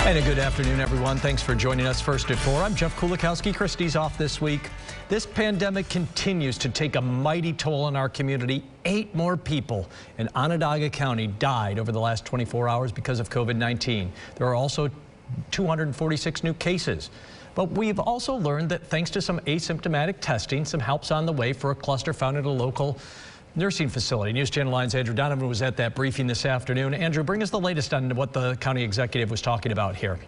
And a good afternoon, everyone. Thanks for joining us first at 4. I'm Jeff Kulikowski. Christie's off this week. This pandemic continues to take a mighty toll on our community. 8 more people in Onondaga County died over the last 24 hours because of COVID-19. There are also 246 new cases. But we've also learned that thanks to some asymptomatic testing, some help's on the way for a cluster found at a local nursing facility. News Channel 9's Andrew Donovan was at that briefing this afternoon. Andrew, bring us the latest on what the county executive was talking about here.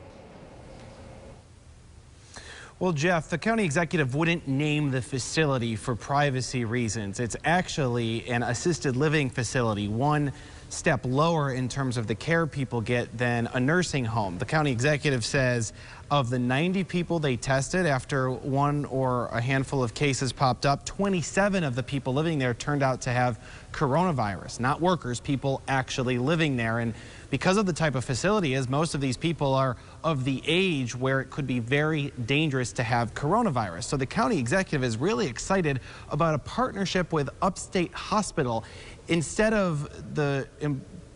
Well, Jeff, the county executive wouldn't name the facility for privacy reasons. It's actually an assisted living facility, one step lower in terms of the care people get than a nursing home. The county executive says of the 90 people they tested after one or a handful of cases popped up, 27 of the people living there turned out to have coronavirus, not workers, people actually living there. And because of the type of facility is, most of these people are of the age where it could be very dangerous to have coronavirus. So the county executive is really excited about a partnership with Upstate Hospital. Instead of the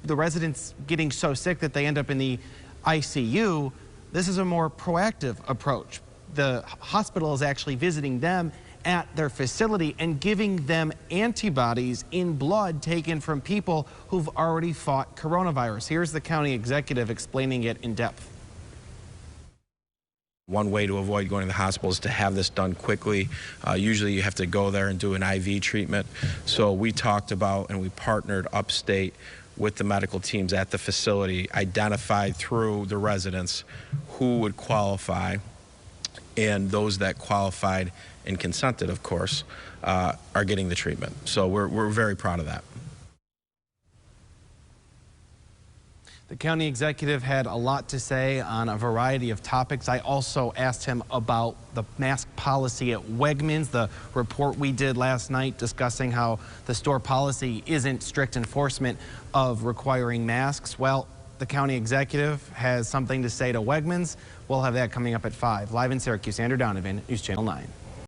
residents getting so sick that they end up in the ICU, this is a more proactive approach. The hospital is actually visiting them at their facility and giving them antibodies in blood taken from people who've already fought coronavirus. Here's the county executive explaining it in depth. One way to avoid going to the hospital is to have this done quickly. Usually you have to go there and do an IV treatment. So we talked about and we partnered Upstate with the medical teams at the facility, identified through the residents who would qualify, and those that qualified and consented, of course, are getting the treatment. So we're very proud of that. The county executive had a lot to say on a variety of topics. I also asked him about the mask policy at Wegmans, the report we did last night discussing how the store policy isn't strict enforcement of requiring masks. Well, the county executive has something to say to Wegmans. We'll have that coming up at 5. Live in Syracuse, Andrew Donovan, News Channel 9.